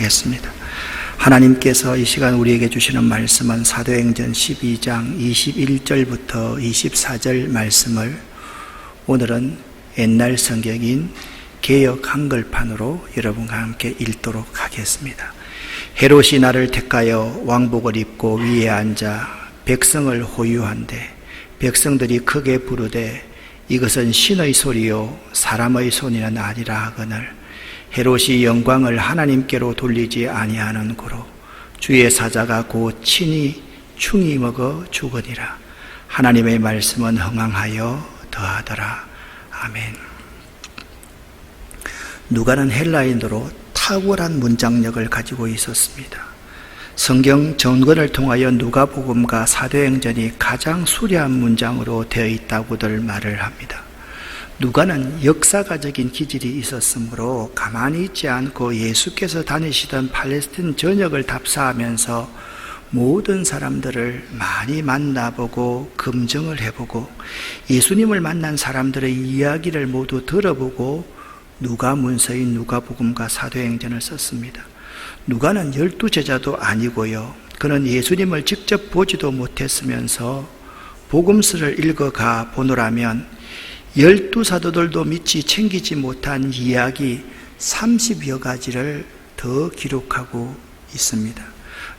하겠습니다. 하나님께서 이 시간 우리에게 주시는 말씀은 사도행전 12장 21절부터 24절 말씀을 오늘은 옛날 성경인 개역 한글판으로 여러분과 함께 읽도록 하겠습니다. 헤롯이 나를 택하여 왕복을 입고 위에 앉아 백성을 호유한대 백성들이 크게 부르되 이것은 신의 소리요 사람의 소리는 아니라 하거늘 헤롯이 영광을 하나님께로 돌리지 아니하는 고로 주의 사자가 곧 친히 충이 먹어 죽으니라. 하나님의 말씀은 흥황하여 더하더라. 아멘. 누가는 헬라인으로 탁월한 문장력을 가지고 있었습니다. 성경 전권을 통하여 누가복음과 사도행전이 가장 수려한 문장으로 되어 있다고들 말을 합니다. 누가는 역사가적인 기질이 있었으므로 가만히 있지 않고 예수께서 다니시던 팔레스틴 전역을 답사하면서 모든 사람들을 많이 만나보고 검증을 해보고 예수님을 만난 사람들의 이야기를 모두 들어보고 누가문서인 누가복음과 사도행전을 썼습니다. 누가는 12제자도 아니고요, 그는 예수님을 직접 보지도 못했으면서 복음서를 읽어가 보노라면 12사도들도 미치 챙기지 못한 이야기 30여 가지를 더 기록하고 있습니다.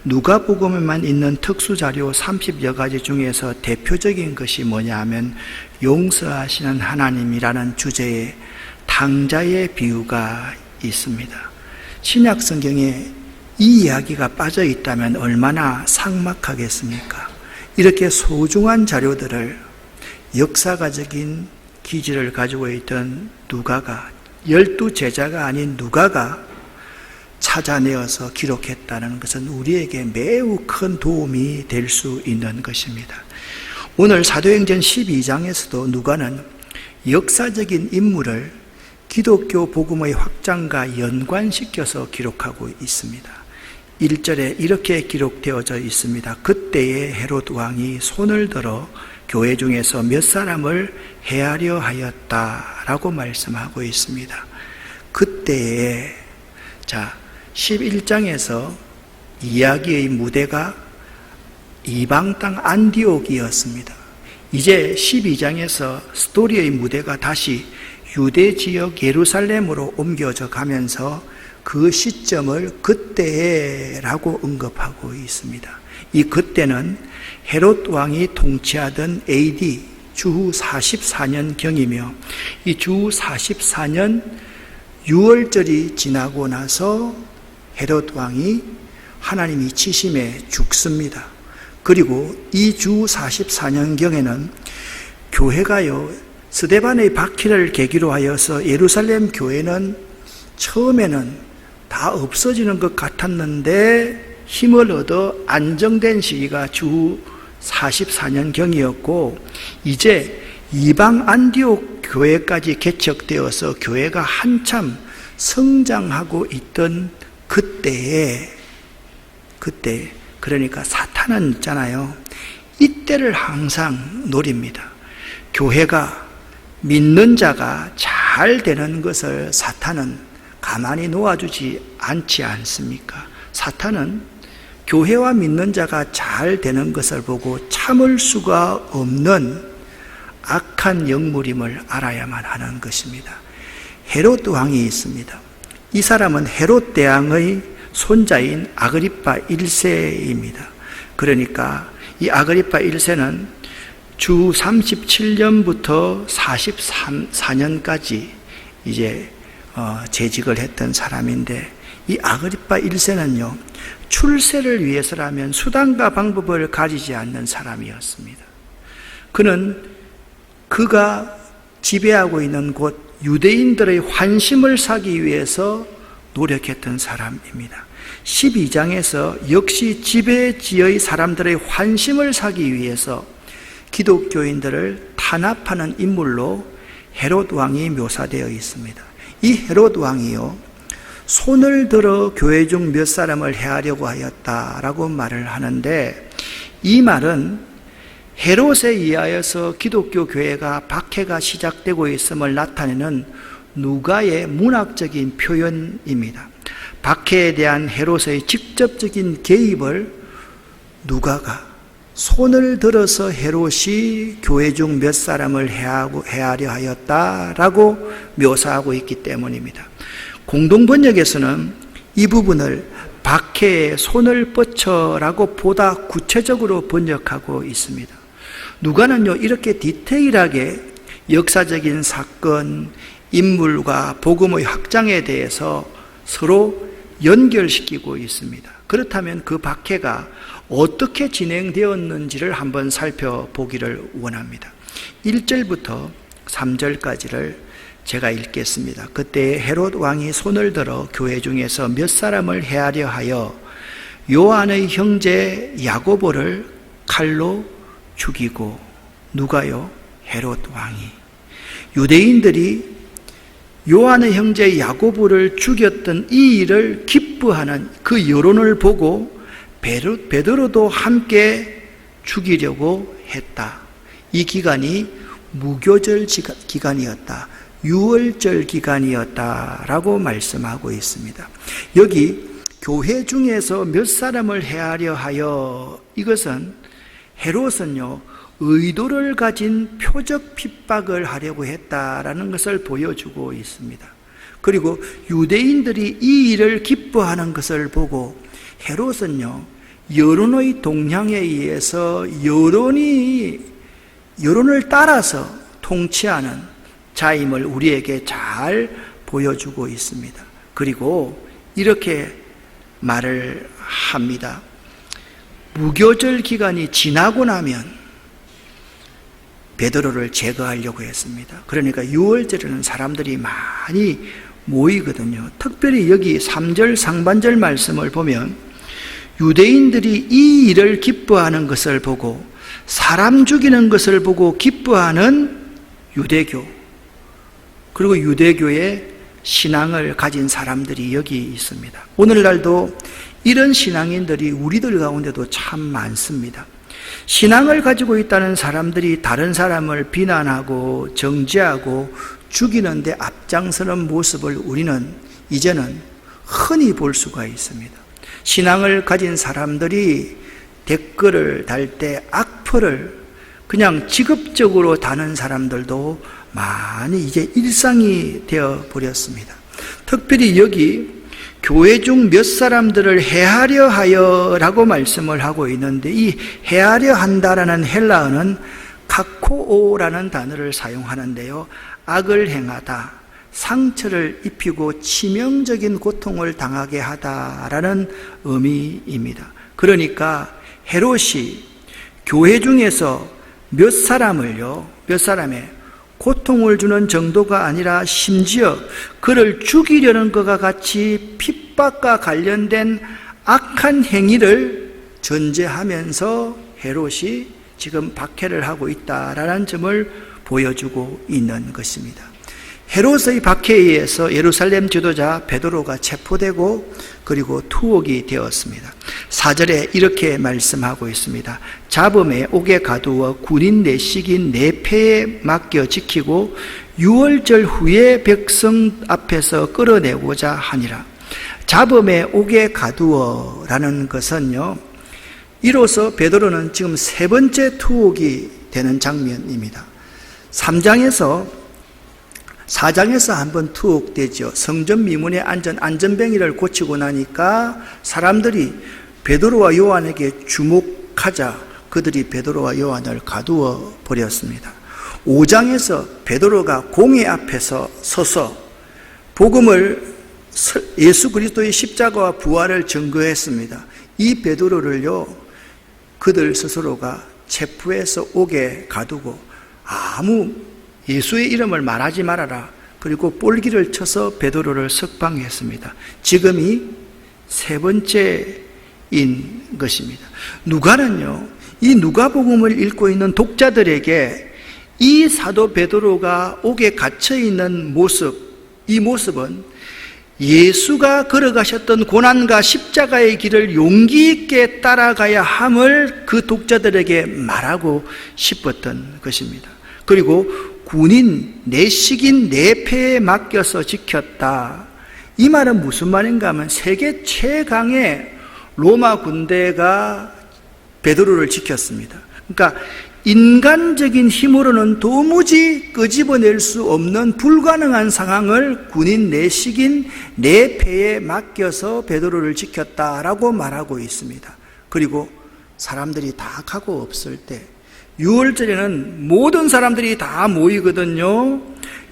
누가복음에만 있는 특수자료 30여 가지 중에서 대표적인 것이 뭐냐 하면 용서하시는 하나님이라는 주제의 탕자의 비유가 있습니다. 신약 성경에 이 이야기가 빠져 있다면 얼마나 삭막하겠습니까? 이렇게 소중한 자료들을 역사가적인 기질을 가지고 있던 누가가 12제자가 아닌 누가가 찾아내어서 기록했다는 것은 우리에게 매우 큰 도움이 될 수 있는 것입니다. 오늘 사도행전 12장에서도 누가는 역사적인 인물을 기독교 복음의 확장과 연관시켜서 기록하고 있습니다. 1절에 이렇게 기록되어져 있습니다. 그때에 헤롯 왕이 손을 들어 교회 중에서 몇 사람을 해하려 하였다라고 말씀하고 있습니다. 그때에 11장에서 이야기의 무대가 이방 땅 안디옥이었습니다. 이제 12장에서 스토리의 무대가 다시 유대 지역 예루살렘으로 옮겨져 가면서 그 시점을 그때라고 언급하고 있습니다. 이 그때는 헤롯 왕이 통치하던 AD 주후 44년경이며 이 주후 44년 6월절이 지나고 나서 헤롯 왕이 하나님이 치심에 죽습니다. 그리고 이 주후 44년경에는 교회가요 스데반의 박해를 계기로 하여서 예루살렘 교회는 처음에는 다 없어지는 것 같았는데 힘을 얻어 안정된 시기가 주후 44년경이었고 이제 이방 안디옥 교회까지 개척되어서 교회가 한참 성장하고 있던 그때 그러니까 사탄은 있잖아요. 이때를 항상 노립니다. 교회가 믿는 자가 잘 되는 것을 사탄은 가만히 놓아주지 않지 않습니까? 사탄은 교회와 믿는 자가 잘 되는 것을 보고 참을 수가 없는 악한 영물임을 알아야만 하는 것입니다. 헤롯 왕이 있습니다. 이 사람은 헤롯 대왕의 손자인 아그리파 1세입니다. 그러니까 이 아그리파 1세는 주 37년부터 44년까지 이제 재직을 했던 사람인데 이 아그리파 1세는요 출세를 위해서라면 수단과 방법을 가리지 않는 사람이었습니다. 그는 그가 지배하고 있는 곳 유대인들의 환심을 사기 위해서 노력했던 사람입니다. 12장에서 역시 지배지의 사람들의 환심을 사기 위해서 기독교인들을 탄압하는 인물로 헤롯 왕이 묘사되어 있습니다. 이 헤롯 왕이요 손을 들어 교회 중 몇 사람을 해하려고 하였다라고 말을 하는데 이 말은 헤롯에 의하여서 기독교 교회가 박해가 시작되고 있음을 나타내는 누가의 문학적인 표현입니다. 박해에 대한 헤롯의 직접적인 개입을 누가가 손을 들어서 헤롯이 교회 중 몇 사람을 해하려 하였다라고 묘사하고 있기 때문입니다. 공동번역에서는 이 부분을 박해에 손을 뻗쳐라고 보다 구체적으로 번역하고 있습니다. 누가는요, 이렇게 디테일하게 역사적인 사건, 인물과 복음의 확장에 대해서 서로 연결시키고 있습니다. 그렇다면 그 박해가 어떻게 진행되었는지를 한번 살펴보기를 원합니다. 1절부터 3절까지를 제가 읽겠습니다. 그때 헤롯 왕이 손을 들어 교회 중에서 몇 사람을 해하려 하여 요한의 형제 야고보를 칼로 죽이고, 누가요? 헤롯 왕이. 유대인들이 요한의 형제 야고보를 죽였던 이 일을 기뻐하는 그 여론을 보고 베드로도 함께 죽이려고 했다. 이 기간이 무교절 기간이었다. 유월절 기간이었다라고 말씀하고 있습니다. 여기 교회 중에서 몇 사람을 해하려 하여, 이것은 헤롯은요, 의도를 가진 표적 핍박을 하려고 했다라는 것을 보여주고 있습니다. 그리고 유대인들이 이 일을 기뻐하는 것을 보고 헤롯은요, 여론의 동향에 의해서 여론을 따라서 통치하는 자임을 우리에게 잘 보여주고 있습니다. 그리고 이렇게 말을 합니다. 무교절 기간이 지나고 나면 베드로를 제거하려고 했습니다. 그러니까 6월절에는 사람들이 많이 모이거든요. 특별히 여기 3절 상반절 말씀을 보면 유대인들이 이 일을 기뻐하는 것을 보고, 사람 죽이는 것을 보고 기뻐하는 유대교, 그리고 유대교의 신앙을 가진 사람들이 여기 있습니다. 오늘날도 이런 신앙인들이 우리들 가운데도 참 많습니다. 신앙을 가지고 있다는 사람들이 다른 사람을 비난하고 정죄하고 죽이는 데 앞장서는 모습을 우리는 이제는 흔히 볼 수가 있습니다. 신앙을 가진 사람들이 댓글을 달 때 악플을 그냥 직업적으로 다는 사람들도 많이 이제 일상이 되어 버렸습니다. 특별히 여기 교회 중 몇 사람들을 해하려 하여 라고 말씀을 하고 있는데, 이 해하려 한다라는 헬라어는 카코오라는 단어를 사용하는데요, 악을 행하다, 상처를 입히고 치명적인 고통을 당하게 하다라는 의미입니다. 그러니까 헤롯이 교회 중에서 몇 사람의 고통을 주는 정도가 아니라 심지어 그를 죽이려는 것과 같이 핍박과 관련된 악한 행위를 전제하면서 헤롯이 지금 박해를 하고 있다라는 점을 보여주고 있는 것입니다. 헤롯의 박해에 의해서 예루살렘 지도자 베드로가 체포되고 그리고 투옥이 되었습니다. 4절에 이렇게 말씀하고 있습니다. 잡음에 옥에 가두어 군인 내식인 내패에 맡겨 지키고 6월절 후에 백성 앞에서 끌어내고자 하니라. 잡음에 옥에 가두어라는 것은요, 이로써 베드로는 지금 세 번째 투옥이 되는 장면입니다. 4장에서 한번 투옥되죠. 성전 미문에 안전뱅이를 고치고 나니까 사람들이 베드로와 요한에게 주목하자 그들이 베드로와 요한을 가두어 버렸습니다. 5장에서 베드로가 공회 앞에서 서서 예수 그리스도의 십자가와 부활을 증거했습니다. 이 베드로를요, 그들 스스로가 체포해서 옥에 가두고 예수의 이름을 말하지 말아라, 그리고 뻘기를 쳐서 베드로를 석방했습니다. 지금이 세 번째인 것입니다. 누가는요, 이 누가복음을 읽고 있는 독자들에게 이 사도 베드로가 옥에 갇혀 있는 모습, 이 모습은 예수가 걸어가셨던 고난과 십자가의 길을 용기 있게 따라가야 함을 그 독자들에게 말하고 싶었던 것입니다. 그리고 군인 내식인 내패에 맡겨서 지켰다. 이 말은 무슨 말인가 하면 세계 최강의 로마 군대가 베드로를 지켰습니다. 그러니까 인간적인 힘으로는 도무지 끄집어낼 수 없는 불가능한 상황을 군인 내식인 내 패에 맡겨서 베드로를 지켰다라고 말하고 있습니다. 그리고 사람들이 다 가고 없을 때, 유월절에는 모든 사람들이 다 모이거든요.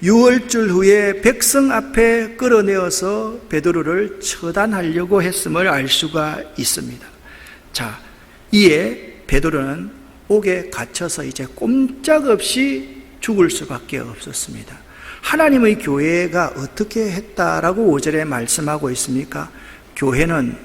유월절 후에 백성 앞에 끌어내어서 베드로를 처단하려고 했음을 알 수가 있습니다. 자, 이에 베드로는 옥에 갇혀서 이제 꼼짝없이 죽을 수밖에 없었습니다. 하나님의 교회가 어떻게 했다라고 5절에 말씀하고 있습니까? 교회는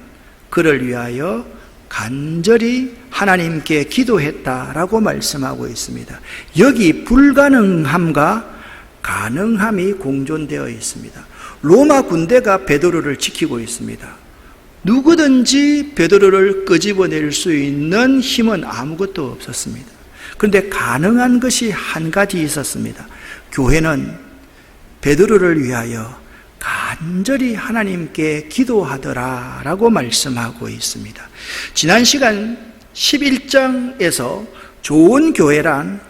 그를 위하여 간절히 하나님께 기도했다라고 말씀하고 있습니다. 여기 불가능함과 가능함이 공존되어 있습니다. 로마 군대가 베드로를 지키고 있습니다. 누구든지 베드로를 끄집어낼 수 있는 힘은 아무것도 없었습니다. 그런데 가능한 것이 한 가지 있었습니다. 교회는 베드로를 위하여 간절히 하나님께 기도하더라라고 말씀하고 있습니다. 지난 시간 11장에서 좋은 교회란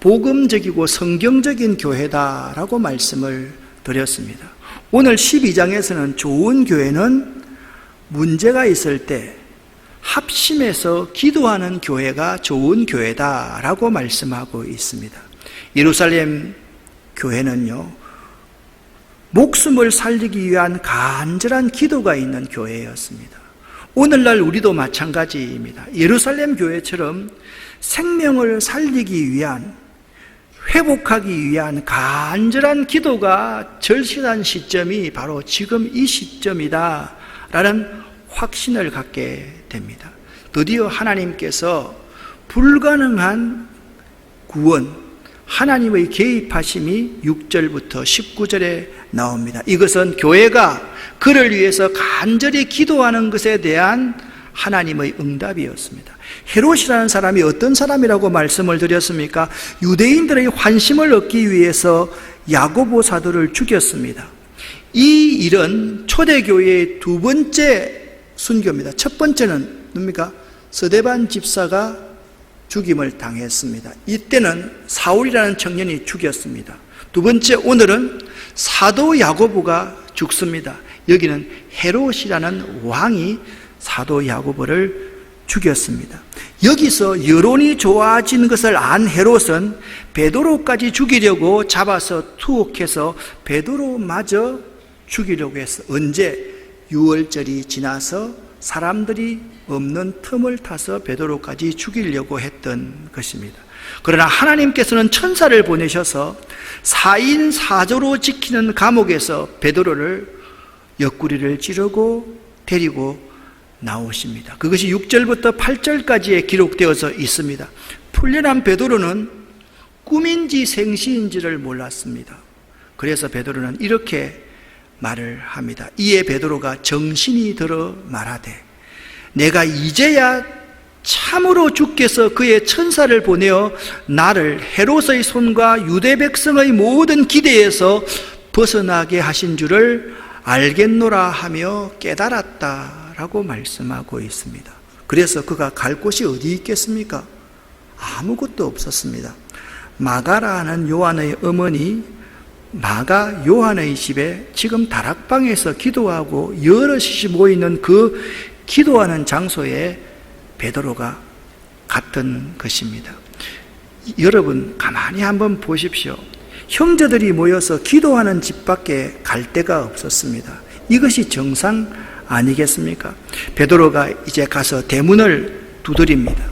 복음적이고 성경적인 교회다라고 말씀을 드렸습니다. 오늘 12장에서는 좋은 교회는 문제가 있을 때 합심해서 기도하는 교회가 좋은 교회다라고 말씀하고 있습니다. 예루살렘 교회는요, 목숨을 살리기 위한 간절한 기도가 있는 교회였습니다. 오늘날 우리도 마찬가지입니다. 예루살렘 교회처럼 생명을 살리기 위한, 회복하기 위한 간절한 기도가 절실한 시점이 바로 지금 이 시점이다 라는 확신을 갖게 됩니다. 드디어 하나님께서 불가능한 구원, 하나님의 개입하심이 6절부터 19절에 나옵니다. 이것은 교회가 그를 위해서 간절히 기도하는 것에 대한 하나님의 응답이었습니다. 헤롯이라는 사람이 어떤 사람이라고 말씀을 드렸습니까? 유대인들의 환심을 얻기 위해서 야고보 사도를 죽였습니다. 이 일은 초대교회의 두 번째 순교입니다. 첫 번째는 뭡니까? 스데반 집사가 죽임을 당했습니다. 이때는 사울이라는 청년이 죽였습니다. 두 번째, 오늘은 사도 야고보가 죽습니다. 여기는 헤롯이라는 왕이 사도 야고보를 죽였습니다. 여기서 여론이 좋아진 것을 안 헤롯은 베드로까지 죽이려고 잡아서 투옥해서 베드로마저 죽이려고 했어. 언제? 유월절이 지나서 사람들이 없는 틈을 타서 베드로까지 죽이려고 했던 것입니다. 그러나 하나님께서는 천사를 보내셔서 4인 4조로 지키는 감옥에서 베드로를 옆구리를 찌르고 데리고 나오십니다. 그것이 6절부터 8절까지에 기록되어서 있습니다. 풀려난 베드로는 꿈인지 생시인지를 몰랐습니다. 그래서 베드로는 이렇게 말을 합니다. 이에 베드로가 정신이 들어 말하되 내가 이제야 참으로 주께서 그의 천사를 보내어 나를 헤롯의 손과 유대 백성의 모든 기대에서 벗어나게 하신 줄을 알겠노라 하며 깨달았다라고 말씀하고 있습니다. 그래서 그가 갈 곳이 어디 있겠습니까? 아무것도 없었습니다. 마가라 하는 요한의 어머니 마가 요한의 집에 지금 다락방에서 기도하고 여럿이 모이는 그 기도하는 장소에 베드로가 갔던 것입니다. 여러분 가만히 한번 보십시오. 형제들이 모여서 기도하는 집밖에 갈 데가 없었습니다. 이것이 정상 아니겠습니까? 베드로가 이제 가서 대문을 두드립니다.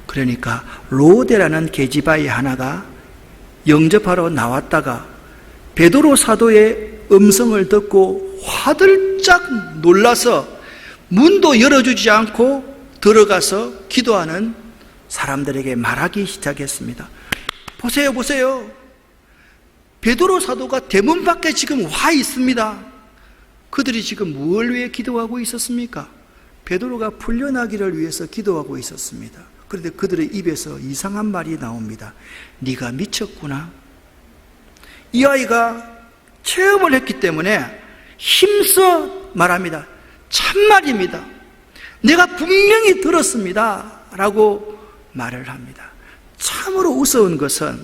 그러니까 로데라는 계집아이 하나가 영접하러 나왔다가 베드로 사도의 음성을 듣고 화들짝 놀라서 문도 열어주지 않고 들어가서 기도하는 사람들에게 말하기 시작했습니다. 보세요, 보세요. 베드로 사도가 대문 밖에 지금 와 있습니다. 그들이 지금 무엇을 위해 기도하고 있었습니까? 베드로가 풀려나기를 위해서 기도하고 있었습니다. 그런데 그들의 입에서 이상한 말이 나옵니다. 네가 미쳤구나. 이 아이가 체험을 했기 때문에 힘써 말합니다. 참말입니다. 내가 분명히 들었습니다. 라고 말을 합니다. 참으로 우스운 것은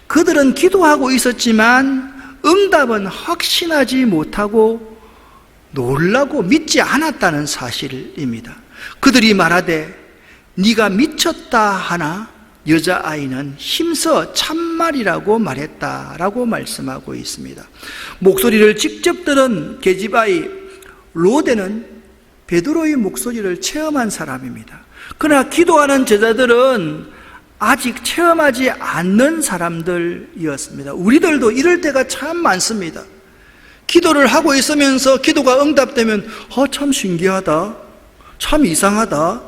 그들은 기도하고 있었지만 응답은 확신하지 못하고 놀라고 믿지 않았다는 사실입니다. 그들이 말하되 네가 미쳤다 하나 여자아이는 힘써 참말이라고 말했다라고 말씀하고 있습니다. 목소리를 직접 들은 계집아이 로데는 베드로의 목소리를 체험한 사람입니다. 그러나 기도하는 제자들은 아직 체험하지 않는 사람들이었습니다. 우리들도 이럴 때가 참 많습니다. 기도를 하고 있으면서 기도가 응답되면 참 신기하다, 참 이상하다,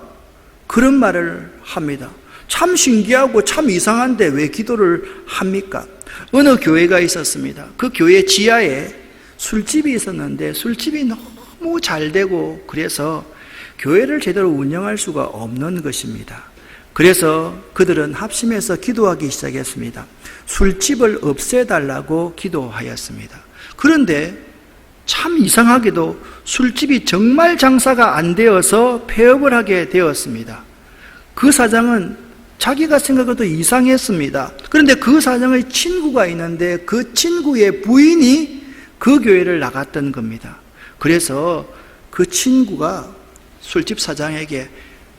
그런 말을 합니다. 참 신기하고 참 이상한데 왜 기도를 합니까? 어느 교회가 있었습니다. 그 교회 지하에 술집이 있었는데 술집이 너무 잘 되고 그래서 교회를 제대로 운영할 수가 없는 것입니다. 그래서 그들은 합심해서 기도하기 시작했습니다. 술집을 없애달라고 기도하였습니다. 그런데 참 이상하게도 술집이 정말 장사가 안 되어서 폐업을 하게 되었습니다. 그 사장은 자기가 생각해도 이상했습니다. 그런데 그 사장의 친구가 있는데 그 친구의 부인이 그 교회를 나갔던 겁니다. 그래서 그 친구가 술집 사장에게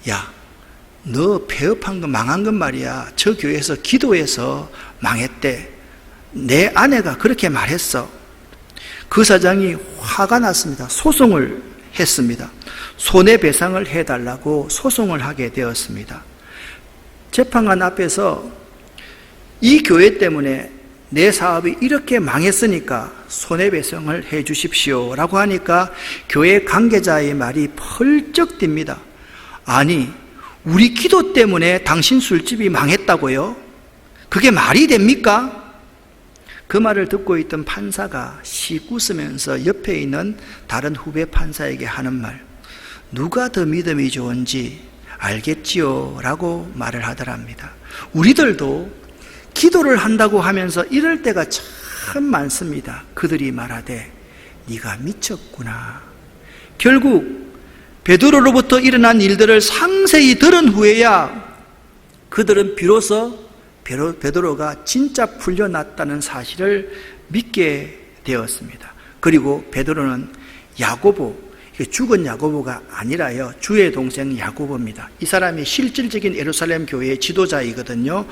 야, 너 폐업한 거 망한 건 말이야. 저 교회에서 기도해서 망했대. 내 아내가 그렇게 말했어. 그 사장이 화가 났습니다. 소송을 했습니다. 손해배상을 해달라고 소송을 하게 되었습니다. 재판관 앞에서 이 교회 때문에 내 사업이 이렇게 망했으니까 손해배상을 해 주십시오 라고 하니까 교회 관계자의 말이 펄쩍 뜁니다. 아니, 우리 기도 때문에 당신 술집이 망했다고요? 그게 말이 됩니까? 그 말을 듣고 있던 판사가 씩 웃으면서 옆에 있는 다른 후배 판사에게 하는 말, 누가 더 믿음이 좋은지 알겠지요? 라고 말을 하더랍니다. 우리들도 기도를 한다고 하면서 이럴 때가 참 많습니다. 그들이 말하되 네가 미쳤구나. 결국 베드로로부터 일어난 일들을 상세히 들은 후에야 그들은 비로소 베드로가 진짜 풀려났다는 사실을 믿게 되었습니다. 그리고 베드로는 야고보, 죽은 야고보가 아니라요, 주의 동생 야고보입니다. 이 사람이 실질적인 예루살렘 교회의 지도자이거든요.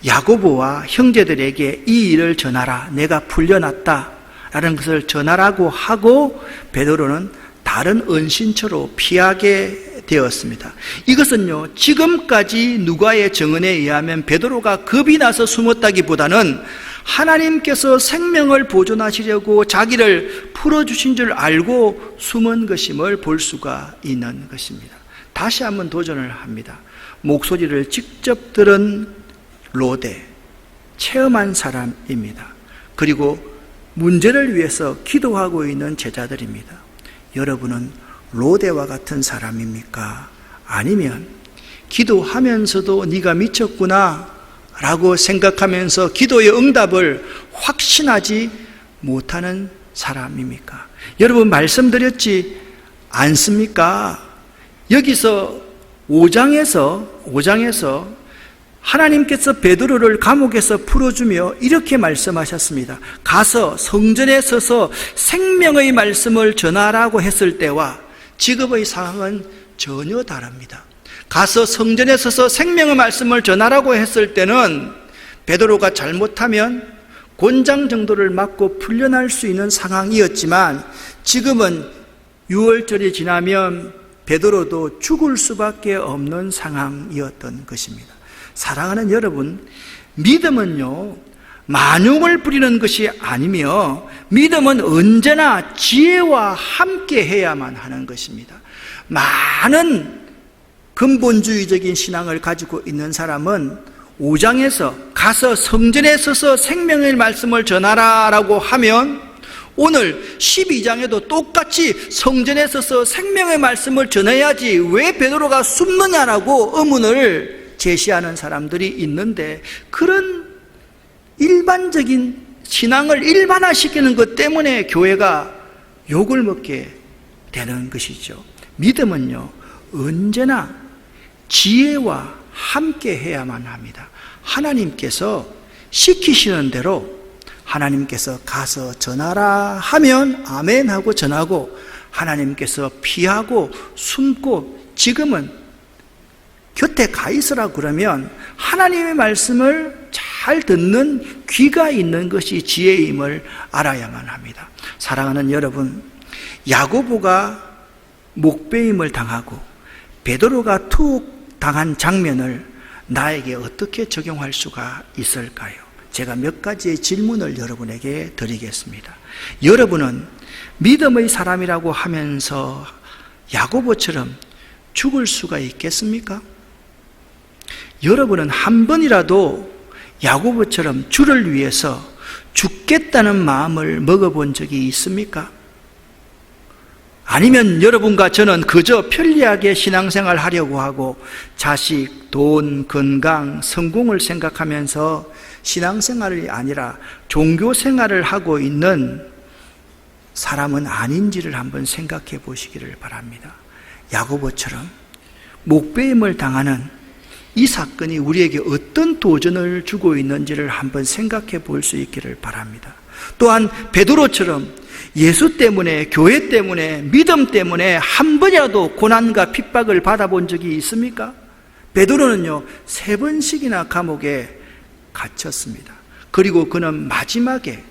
야고보와 형제들에게 이 일을 전하라, 내가 풀려났다라는 것을 전하라고 하고 베드로는 다른 은신처로 피하게 되었습니다. 이것은요, 지금까지 누가의 증언에 의하면 베드로가 겁이 나서 숨었다기보다는 하나님께서 생명을 보존하시려고 자기를 풀어주신 줄 알고 숨은 것임을 볼 수가 있는 것입니다. 다시 한번 도전을 합니다. 목소리를 직접 들은 로데, 체험한 사람입니다. 그리고 문제를 위해서 기도하고 있는 제자들입니다. 여러분은 로데와 같은 사람입니까? 아니면 기도하면서도 네가 미쳤구나 라고 생각하면서 기도의 응답을 확신하지 못하는 사람입니까? 여러분, 말씀드렸지 않습니까? 여기서 5장에서 하나님께서 베드로를 감옥에서 풀어주며 이렇게 말씀하셨습니다. 가서 성전에 서서 생명의 말씀을 전하라고 했을 때와 지금의 상황은 전혀 다릅니다. 가서 성전에 서서 생명의 말씀을 전하라고 했을 때는 베드로가 잘못하면 곤장 정도를 맞고 풀려날 수 있는 상황이었지만 지금은 6월절이 지나면 베드로도 죽을 수밖에 없는 상황이었던 것입니다. 사랑하는 여러분, 믿음은요, 만용을 부리는 것이 아니며 믿음은 언제나 지혜와 함께 해야만 하는 것입니다. 많은 근본주의적인 신앙을 가지고 있는 사람은 5장에서 가서 성전에 서서 생명의 말씀을 전하라라고 하면 오늘 12장에도 똑같이 성전에 서서 생명의 말씀을 전해야지 왜 베드로가 숨느냐라고 의문을 제시하는 사람들이 있는데, 그런 일반적인 신앙을 일반화시키는 것 때문에 교회가 욕을 먹게 되는 것이죠. 믿음은요, 언제나 지혜와 함께 해야만 합니다. 하나님께서 시키시는 대로 하나님께서 가서 전하라 하면 아멘 하고 전하고, 하나님께서 피하고 숨고 지금은 곁에 가 있으라 그러면 하나님의 말씀을 잘 듣는 귀가 있는 것이 지혜임을 알아야만 합니다. 사랑하는 여러분, 야고보가 목베임을 당하고 베드로가 투옥 당한 장면을 나에게 어떻게 적용할 수가 있을까요? 제가 몇 가지의 질문을 여러분에게 드리겠습니다. 여러분은 믿음의 사람이라고 하면서 야고보처럼 죽을 수가 있겠습니까? 여러분은 한 번이라도 야고보처럼 주를 위해서 죽겠다는 마음을 먹어본 적이 있습니까? 아니면 여러분과 저는 그저 편리하게 신앙생활 하려고 하고 자식, 돈, 건강, 성공을 생각하면서 신앙생활이 아니라 종교생활을 하고 있는 사람은 아닌지를 한번 생각해 보시기를 바랍니다. 야고보처럼 목베임을 당하는 이 사건이 우리에게 어떤 도전을 주고 있는지를 한번 생각해 볼 수 있기를 바랍니다. 또한 베드로처럼 예수 때문에, 교회 때문에, 믿음 때문에 한 번이라도 고난과 핍박을 받아본 적이 있습니까? 베드로는요, 3번씩이나 감옥에 갇혔습니다. 그리고 그는 마지막에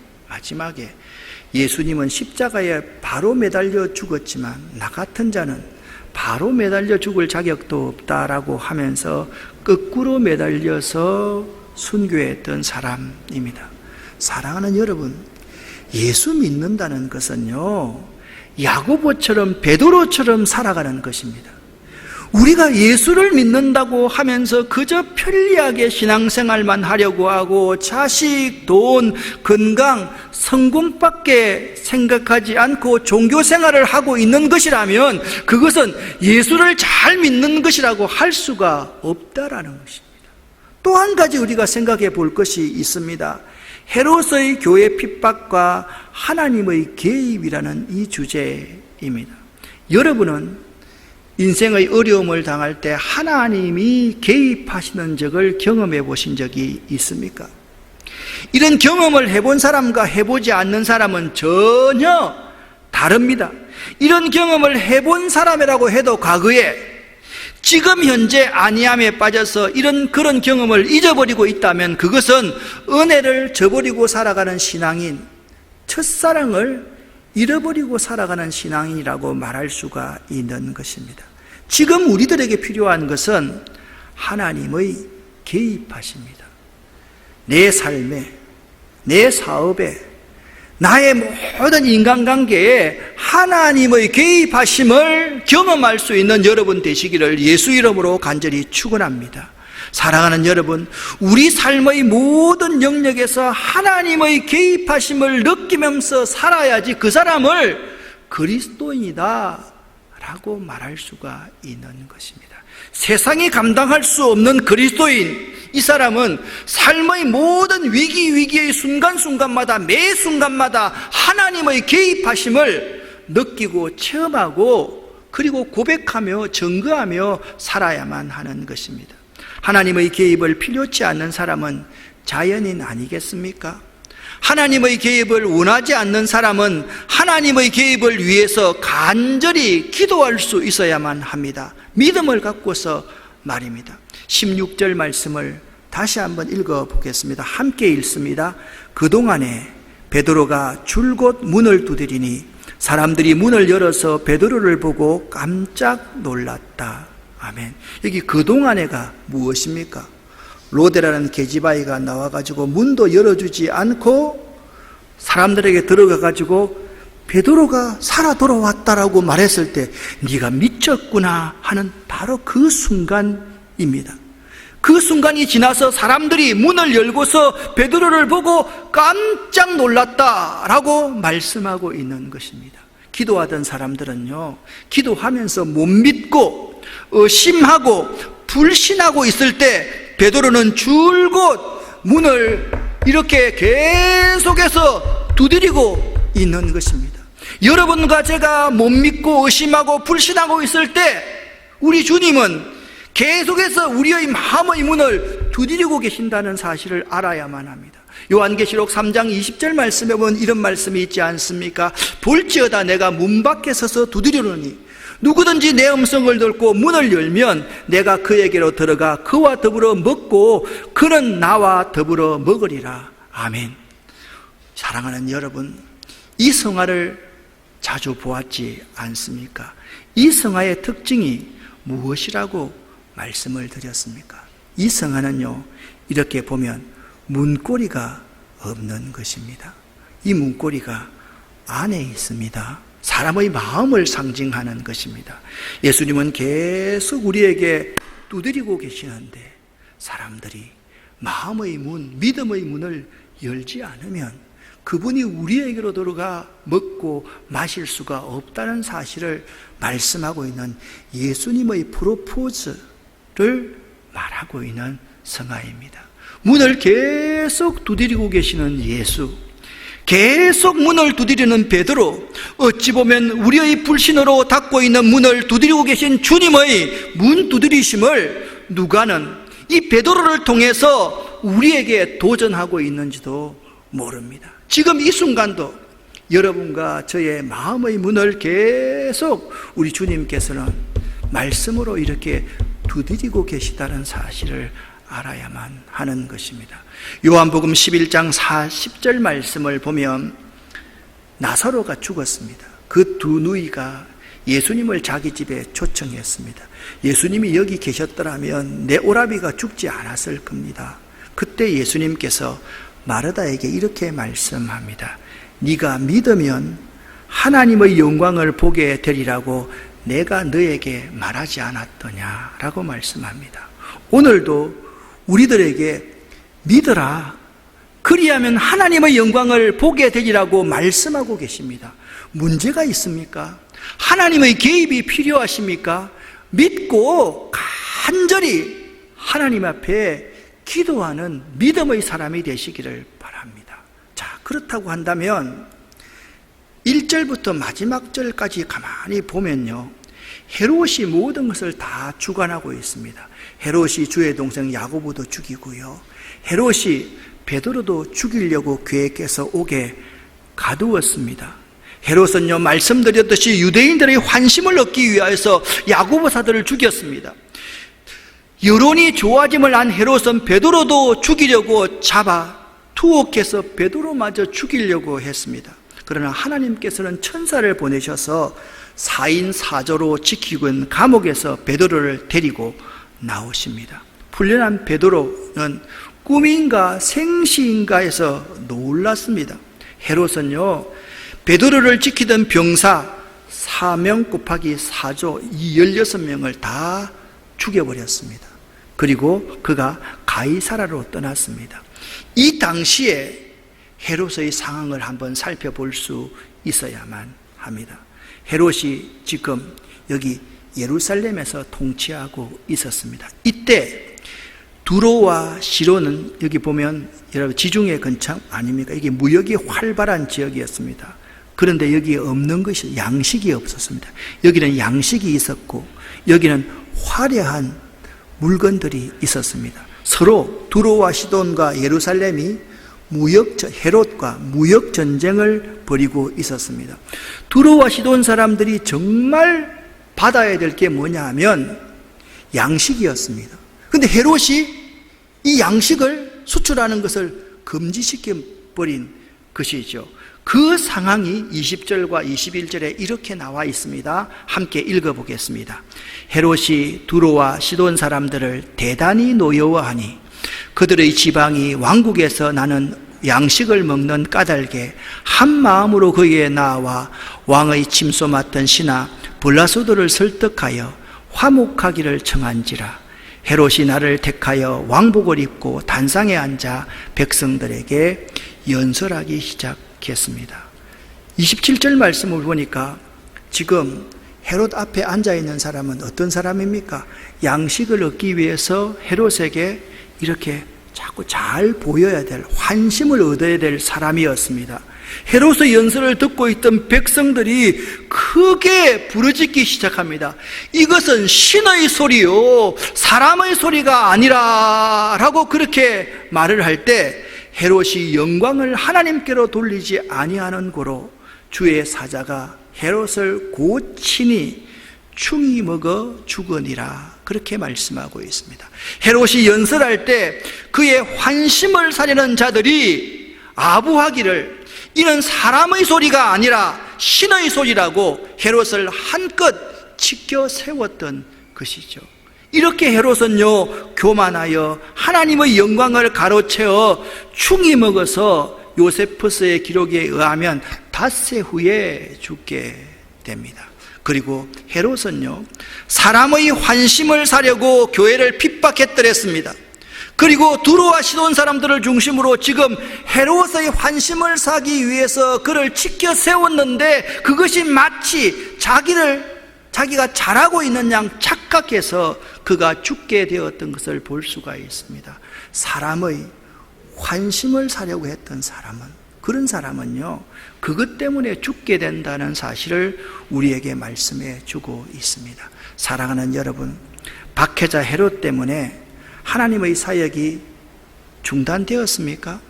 예수님은 십자가에 바로 매달려 죽었지만 나 같은 자는 바로 매달려 죽을 자격도 없다라고 하면서 거꾸로 매달려서 순교했던 사람입니다. 사랑하는 여러분, 예수 믿는다는 것은요, 야고보처럼 베드로처럼 살아가는 것입니다. 우리가 예수를 믿는다고 하면서 그저 편리하게 신앙생활만 하려고 하고 자식, 돈, 건강, 성공밖에 생각하지 않고 종교생활을 하고 있는 것이라면 그것은 예수를 잘 믿는 것이라고 할 수가 없다라는 것입니다. 또 한 가지 우리가 생각해 볼 것이 있습니다. 헤롯의 교회 핍박과 하나님의 개입이라는 이 주제입니다. 여러분은 인생의 어려움을 당할 때 하나님이 개입하시는 적을 경험해 보신 적이 있습니까? 이런 경험을 해본 사람과 해보지 않는 사람은 전혀 다릅니다. 이런 경험을 해본 사람이라고 해도 과거에 지금 현재 안이함에 빠져서 그런 경험을 잊어버리고 있다면 그것은 은혜를 저버리고 살아가는 신앙인, 첫사랑을 잃어버리고 살아가는 신앙이라고 말할 수가 있는 것입니다. 지금 우리들에게 필요한 것은 하나님의 개입하십니다. 내 삶에, 내 사업에, 나의 모든 인간관계에 하나님의 개입하심을 경험할 수 있는 여러분 되시기를 예수 이름으로 간절히 축원합니다. 사랑하는 여러분, 우리 삶의 모든 영역에서 하나님의 개입하심을 느끼면서 살아야지 그 사람을 그리스도인이다 라고 말할 수가 있는 것입니다. 세상이 감당할 수 없는 그리스도인, 이 사람은 삶의 모든 위기의 순간순간마다, 매 순간마다 하나님의 개입하심을 느끼고 체험하고 그리고 고백하며 증거하며 살아야만 하는 것입니다. 하나님의 개입을 필요치 않는 사람은 자연인 아니겠습니까? 하나님의 개입을 원하지 않는 사람은 하나님의 개입을 위해서 간절히 기도할 수 있어야만 합니다. 믿음을 갖고서 말입니다. 16절 말씀을 다시 한번 읽어보겠습니다. 함께 읽습니다. 그동안에 베드로가 줄곧 문을 두드리니 사람들이 문을 열어서 베드로를 보고 깜짝 놀랐다. 아멘. 여기 그동안에가 무엇입니까? 로데라는 계집아이가 나와가지고 문도 열어주지 않고 사람들에게 들어가가지고 베드로가 살아 돌아왔다라고 말했을 때 네가 미쳤구나 하는 바로 그 순간입니다. 그 순간이 지나서 사람들이 문을 열고서 베드로를 보고 깜짝 놀랐다라고 말씀하고 있는 것입니다. 기도하던 사람들은요, 기도하면서 못 믿고 의심하고 불신하고 있을 때 베드로는 줄곧 문을 이렇게 계속해서 두드리고 있는 것입니다. 여러분과 제가 못 믿고 의심하고 불신하고 있을 때 우리 주님은 계속해서 우리의 마음의 문을 두드리고 계신다는 사실을 알아야만 합니다. 요한계시록 3장 20절 말씀에 보면 이런 말씀이 있지 않습니까? 볼지어다 내가 문 밖에 서서 두드리노니 누구든지 내 음성을 듣고 문을 열면 내가 그에게로 들어가 그와 더불어 먹고 그는 나와 더불어 먹으리라. 아멘. 사랑하는 여러분, 이 성화를 자주 보았지 않습니까? 이 성화의 특징이 무엇이라고 말씀을 드렸습니까? 이 성화는요, 이렇게 보면 문고리가 없는 것입니다. 이 문고리가 안에 있습니다. 사람의 마음을 상징하는 것입니다. 예수님은 계속 우리에게 두드리고 계시는데 사람들이 마음의 문, 믿음의 문을 열지 않으면 그분이 우리에게로 들어가 먹고 마실 수가 없다는 사실을 말씀하고 있는 예수님의 프로포즈를 말하고 있는 성화입니다. 문을 계속 두드리고 계시는 예수, 계속 문을 두드리는 베드로, 어찌 보면 우리의 불신으로 닫고 있는 문을 두드리고 계신 주님의 문 두드리심을 누가는 이 베드로를 통해서 우리에게 도전하고 있는지도 모릅니다. 지금 이 순간도 여러분과 저의 마음의 문을 계속 우리 주님께서는 말씀으로 이렇게 두드리고 계시다는 사실을 알아야만 하는 것입니다. 요한복음 11장 40절 말씀을 보면 나사로가 죽었습니다. 그 두 누이가 예수님을 자기 집에 초청했습니다. 예수님이 여기 계셨더라면 내 오라비가 죽지 않았을 겁니다. 그때 예수님께서 마르다에게 이렇게 말씀합니다. 네가 믿으면 하나님의 영광을 보게 되리라고 내가 너에게 말하지 않았더냐 라고 말씀합니다. 오늘도 우리들에게 믿어라, 그리하면 하나님의 영광을 보게 되리라고 말씀하고 계십니다. 문제가 있습니까? 하나님의 개입이 필요하십니까? 믿고 간절히 하나님 앞에 기도하는 믿음의 사람이 되시기를 바랍니다. 자, 그렇다고 한다면 1절부터 마지막 절까지 가만히 보면요, 헤롯이 모든 것을 다 주관하고 있습니다. 헤롯이 주의 동생 야고보도 죽이고요, 헤롯이 베드로도 죽이려고 계획해서 옥에 가두었습니다. 헤롯은요, 말씀드렸듯이 유대인들의 환심을 얻기 위하여서 야고보 사도를 죽였습니다. 여론이 좋아짐을 안 헤롯은 베드로도 죽이려고 잡아 투옥해서 베드로마저 죽이려고 했습니다. 그러나 하나님께서는 천사를 보내셔서 4인 4조로 지키고 있는 감옥에서 베드로를 데리고 나오십니다. 풀려난 베드로는 꿈인가 생시인가 해서 놀랐습니다. 헤롯은요, 베드로를 지키던 병사 4명 곱하기 4조 이 16명을 다 죽여버렸습니다. 그리고 그가 가이사라로 떠났습니다. 이 당시에 헤롯의 상황을 한번 살펴볼 수 있어야만 합니다. 헤롯이 지금 여기 예루살렘에서 통치하고 있었습니다. 이때 두로와 시로는 여기 보면 여러분 지중해 근처 아닙니까? 이게 무역이 활발한 지역이었습니다. 그런데 여기에 없는 것이 양식이 없었습니다. 여기는 양식이 있었고 여기는 화려한 물건들이 있었습니다. 서로 두로와 시돈과 예루살렘이 헤롯과 무역 전쟁을 벌이고 있었습니다. 두로와 시돈 사람들이 정말 받아야 될 게 뭐냐 하면 양식이었습니다. 그런데 헤롯이 이 양식을 수출하는 것을 금지시켜버린 것이죠. 그 상황이 20절과 21절에 이렇게 나와 있습니다. 함께 읽어보겠습니다. 헤롯이 두로와 시돈 사람들을 대단히 노여워하니 그들의 지방이 왕국에서 나는 양식을 먹는 까닭에 한 마음으로 그에게 나와 왕의 침소 맡은 신하 블라소들을 설득하여 화목하기를 청한지라. 헤롯이 나를 택하여 왕복을 입고 단상에 앉아 백성들에게 연설하기 시작했습니다. 27절 말씀을 보니까 지금 헤롯 앞에 앉아있는 사람은 어떤 사람입니까? 양식을 얻기 위해서 헤롯에게 이렇게 자꾸 잘 보여야 될, 환심을 얻어야 될 사람이었습니다. 헤롯의 연설을 듣고 있던 백성들이 크게 부르짖기 시작합니다. 이것은 신의 소리요, 사람의 소리가 아니라 라고 그렇게 말을 할 때 헤롯이 영광을 하나님께로 돌리지 아니하는 고로 주의 사자가 헤롯을 고치니 충이 먹어 죽으니라, 그렇게 말씀하고 있습니다. 헤롯이 연설할 때 그의 환심을 사려는 자들이 아부하기를 이는 사람의 소리가 아니라 신의 소리라고 헤롯을 한껏 치켜 세웠던 것이죠. 이렇게 헤롯은요, 교만하여 하나님의 영광을 가로채어 충이 먹어서 요세푸스의 기록에 의하면 닷새 후에 죽게 됩니다. 그리고 헤롯은요, 사람의 환심을 사려고 교회를 핍박했더랬습니다. 그리고 두로와 시돈 사람들을 중심으로 지금 헤롯의 환심을 사기 위해서 그를 치켜 세웠는데 그것이 마치 자기가 잘하고 있는 양 착각해서 그가 죽게 되었던 것을 볼 수가 있습니다. 사람의 환심을 사려고 했던 그런 사람은요, 그것 때문에 죽게 된다는 사실을 우리에게 말씀해 주고 있습니다. 사랑하는 여러분, 박해자 헤롯 때문에 하나님의 사역이 중단되었습니까?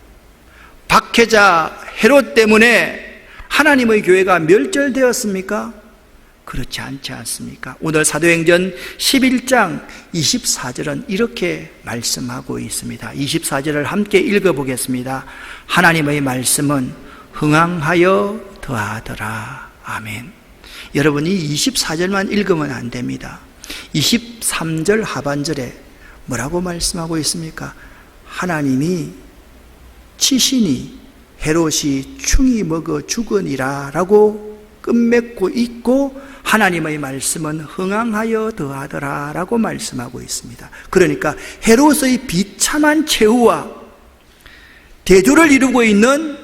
박해자 헤롯 때문에 하나님의 교회가 멸절되었습니까? 그렇지 않지 않습니까? 오늘 사도행전 11장 24절은 이렇게 말씀하고 있습니다. 24절을 함께 읽어보겠습니다. 하나님의 말씀은 흥황하여 더하더라. 아멘. 여러분, 이 24절만 읽으면 안 됩니다. 23절 하반절에 뭐라고 말씀하고 있습니까? 하나님이 치시니 헤롯이 충이 먹어 죽으니라 라고 끝맺고 있고, 하나님의 말씀은 흥황하여 더하더라 라고 말씀하고 있습니다. 그러니까 헤롯의 비참한 최후와 대조를 이루고 있는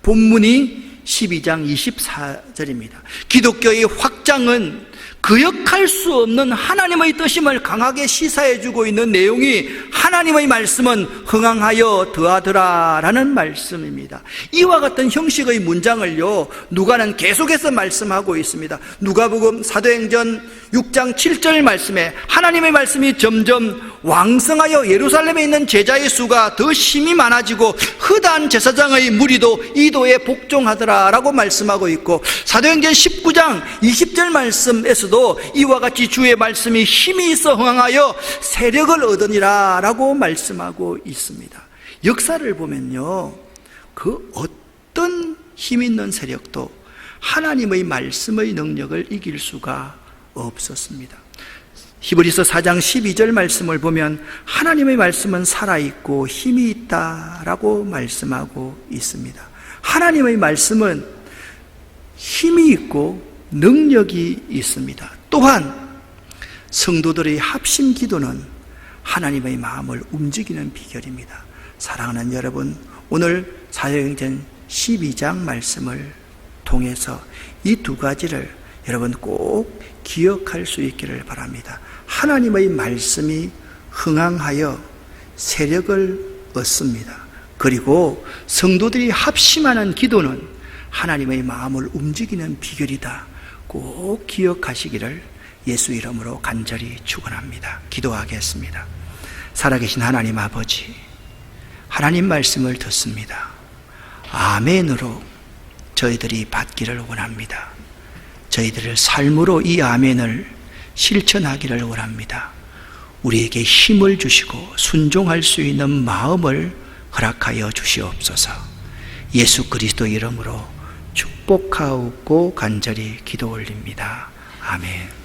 본문이 12장 24절입니다. 기독교의 확장은 거역할 수 없는 하나님의 뜻임을 강하게 시사해주고 있는 내용이, 하나님의 말씀은 흥황하여 더하더라 라는 말씀입니다. 이와 같은 형식의 문장을요, 누가는 계속해서 말씀하고 있습니다. 누가복음 사도행전 6장 7절 말씀에 하나님의 말씀이 점점 왕성하여 예루살렘에 있는 제자의 수가 더 심히 많아지고 허다한 제사장의 무리도 이도에 복종하더라 라고 말씀하고 있고, 사도행전 19장 20절 말씀에서도 이와 같이 주의 말씀이 힘이 있어 흥황하여 세력을 얻으니라 라고 말씀하고 있습니다. 역사를 보면요, 그 어떤 힘 있는 세력도 하나님의 말씀의 능력을 이길 수가 없었습니다. 히브리서 4장 12절 말씀을 보면 하나님의 말씀은 살아있고 힘이 있다라고 말씀하고 있습니다. 하나님의 말씀은 힘이 있고 능력이 있습니다. 또한 성도들의 합심 기도는 하나님의 마음을 움직이는 비결입니다. 사랑하는 여러분, 오늘 사도행전 12장 말씀을 통해서 이 두 가지를 여러분 꼭 기억할 수 있기를 바랍니다. 하나님의 말씀이 흥황하여 세력을 얻습니다. 그리고 성도들이 합심하는 기도는 하나님의 마음을 움직이는 비결이다. 꼭 기억하시기를 예수 이름으로 간절히 축원합니다. 기도하겠습니다. 살아계신 하나님 아버지, 하나님 말씀을 듣습니다. 아멘으로 저희들이 받기를 원합니다. 저희들을 삶으로 이 아멘을 실천하기를 원합니다. 우리에게 힘을 주시고 순종할 수 있는 마음을 허락하여 주시옵소서. 예수 그리스도 이름으로 축복하옵고 간절히 기도 올립니다. 아멘.